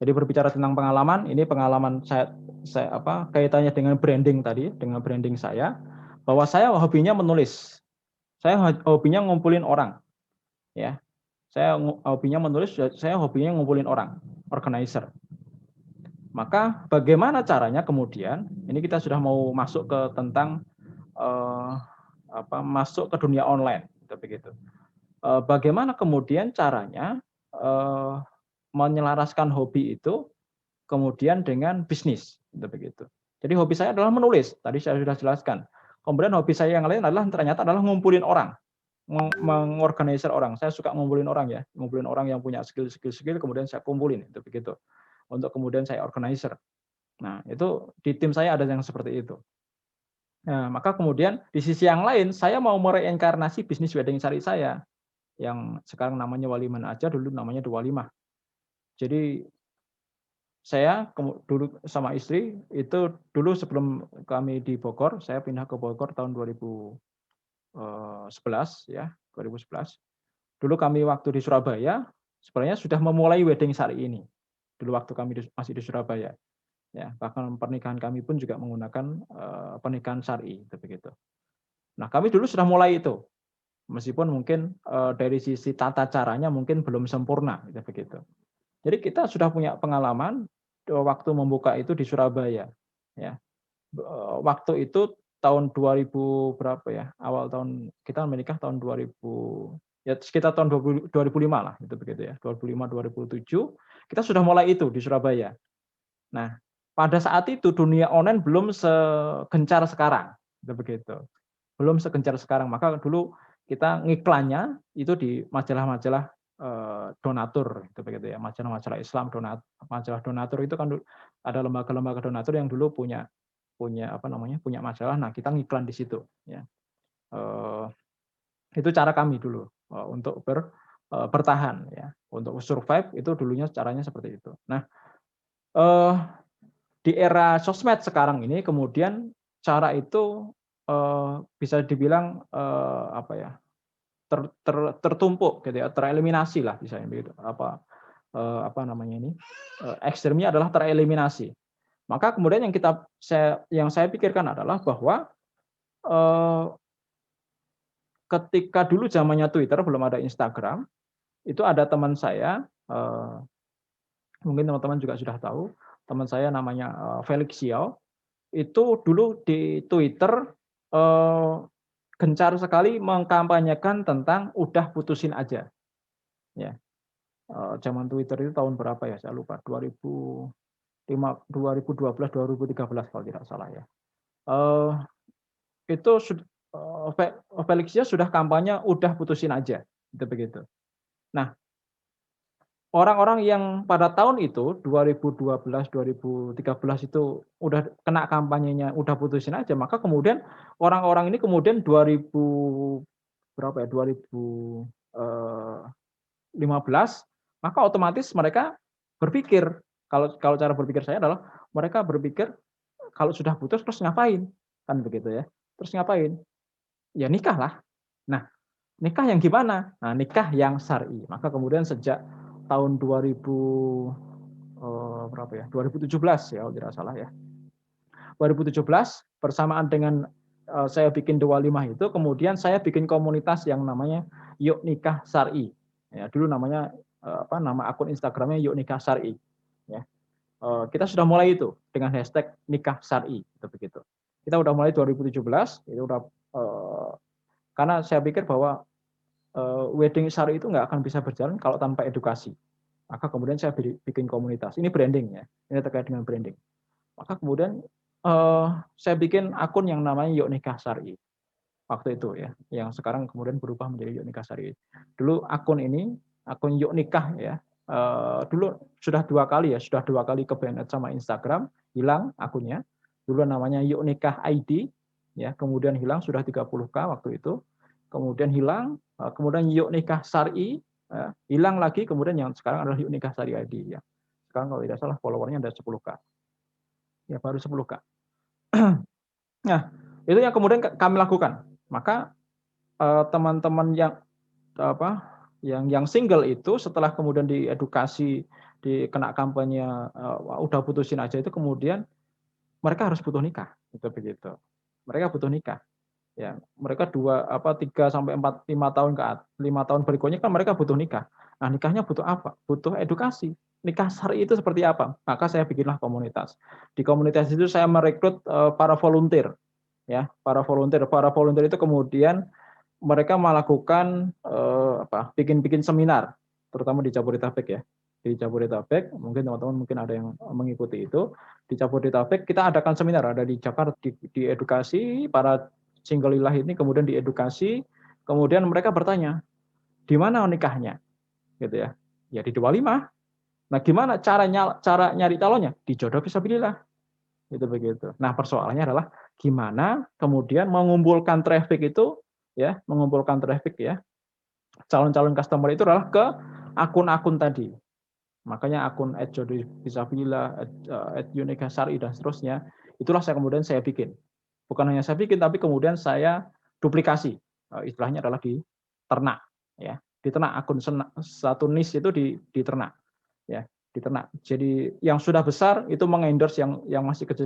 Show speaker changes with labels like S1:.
S1: Jadi berbicara tentang pengalaman, ini pengalaman saya kaitannya dengan branding tadi, dengan branding saya, bahwa saya hobinya menulis. Saya hobinya ngumpulin orang, ya. Saya hobinya menulis, saya hobinya ngumpulin orang, organizer. Maka bagaimana caranya kemudian, ini kita sudah mau masuk ke tentang eh, masuk ke dunia online, begitu. Bagaimana kemudian caranya eh, menyelaraskan hobi itu kemudian dengan bisnis, begitu. Jadi hobi saya adalah menulis, tadi saya sudah jelaskan. Kemudian hobi saya yang lain adalah ternyata adalah ngumpulin orang, mengorganisir orang. Saya suka ngumpulin orang ya, ngumpulin orang yang punya skill, kemudian saya kumpulin, itu begitu. Untuk kemudian saya organizer. Nah, itu di tim saya ada yang seperti itu. Nah, maka kemudian di sisi yang lain, saya mau mereinkarnasi bisnis wedding syari saya, yang sekarang namanya Waliman Aja, dulu namanya Duwalimah. Jadi saya dulu sama istri itu dulu sebelum kami di Bogor, saya pindah ke Bogor tahun 2011 ya, 2011. Dulu kami waktu di Surabaya sebenarnya sudah memulai wedding syari ini. Dulu waktu kami masih di Surabaya. Ya, bahkan pernikahan kami pun juga menggunakan pernikahan syari begitu. Nah, kami dulu sudah mulai itu. Meskipun mungkin dari sisi tata caranya mungkin belum sempurna gitu begitu. Jadi kita sudah punya pengalaman waktu membuka itu di Surabaya ya. Waktu itu tahun 2000 berapa ya? Awal tahun kita menikah tahun 2000 ya sekitar tahun 2005 lah itu begitu ya. 2005 2007 kita sudah mulai itu di Surabaya. Nah, pada saat itu dunia online belum segencar sekarang, itu begitu. Belum segencar sekarang. Maka dulu kita ngiklannya itu di majalah-majalah donatur, itu begitu ya. Majalah-majalah Islam majalah donatur itu kan ada lembaga-lembaga donatur yang dulu punya punya majalah. Nah, kita ngiklan di situ. Ya. Itu cara kami dulu untuk bertahan ya, untuk survive itu dulunya caranya seperti itu. Nah, di era sosmed sekarang ini kemudian cara itu bisa dibilang tertumpuk gitu ya, tereliminasi lah misalnya begitu. Apa namanya ini? Ekstrimnya adalah tereliminasi. Maka kemudian yang saya pikirkan adalah bahwa eh, ketika dulu zamannya Twitter belum ada Instagram, itu ada teman saya mungkin teman-teman juga sudah tahu, teman saya namanya Felix Xiao. Itu dulu di Twitter eh, gencar sekali mengkampanyekan tentang udah putusin aja. Ya, zaman Twitter itu tahun berapa ya? Saya lupa. 2012, 2013 kalau tidak salah ya. Itu Felixia sudah kampanye udah putusin aja, itu begitu. Nah, orang-orang yang pada tahun itu 2012 2013 itu udah kena kampanyenya udah putusin aja, maka kemudian orang-orang ini kemudian 2000 berapa ya 2015 maka otomatis mereka berpikir kalau cara berpikir saya adalah mereka berpikir kalau sudah putus terus ngapain kan begitu ya, terus ngapain ya nikah lah. Nah, nikah yang gimana? Nah, nikah yang syar'i. Maka kemudian sejak tahun 2000 berapa ya? 2017 ya, kalau tidak salah ya. 2017 bersamaan dengan saya bikin Dua Limah itu, kemudian saya bikin komunitas yang namanya Yuk Nikah Syar'i. Ya, dulu namanya nama akun Instagramnya Yuk Nikah Syar'i. Ya. Kita sudah mulai itu dengan hashtag nikah syar'i itu begitu. Kita udah mulai 2017, itu udah karena saya pikir bahwa wedding syar'i itu nggak akan bisa berjalan kalau tanpa edukasi. Maka kemudian saya bikin komunitas. Ini branding ya. Ini terkait dengan branding. Maka kemudian saya bikin akun yang namanya Yuk Nikah Syar'i waktu itu ya, yang sekarang kemudian berubah menjadi Yuk Nikah Syar'i. Dulu akun ini, akun Yuk Nikah ya, dulu sudah dua kali ke-banned sama Instagram, hilang akunnya. Dulu namanya Yuk Nikah ID, ya, kemudian hilang sudah 30K waktu itu, kemudian hilang, kemudian Yuk Nikah Syar'i, hilang lagi, kemudian yang sekarang adalah Yuk Nikah Syar'i ID ya. Sekarang kalau tidak salah followernya ada 10K. Ya baru 10K. Nah, itu yang kemudian kami lakukan. Maka teman-teman yang apa Yang single itu setelah kemudian diedukasi, dikena kampanye, udah putusin aja itu kemudian mereka harus butuh nikah, itu begitu. Mereka butuh nikah, ya. Mereka 3 sampai 4, 5 tahun 5 tahun berikutnya kan mereka butuh nikah. Nah, nikahnya butuh apa? Butuh edukasi. Nikah syar'i itu seperti apa? Maka saya bikinlah komunitas. Di komunitas itu saya merekrut, para volunteer, ya, para volunteer itu kemudian mereka melakukan, bikin seminar, terutama di Jabodetabek ya. Di Jabodetabek, mungkin teman-teman mungkin ada yang mengikuti itu. Di Jabodetabek kita adakan seminar, ada di Jakarta, diedukasi para single lilah ini, kemudian diedukasi, kemudian mereka bertanya, "Di mana nikahnya?" Gitu ya. Ya di 25. Nah, gimana cara nyari calonnya? Di jodoh fisabilillah, gitu begitu. Nah, persoalannya adalah gimana kemudian mengumpulkan traffic ya, calon-calon customer itu adalah ke akun-akun tadi. Makanya akun @jodohfisabilillah, @unikasari dan seterusnya, itulah saya bikin. Bukan hanya saya bikin, tapi kemudian saya duplikasi, istilahnya adalah diternak, ya. Diternak akun satu niche itu diternak, ya, diternak. Jadi yang sudah besar itu mengendorse yang masih kecil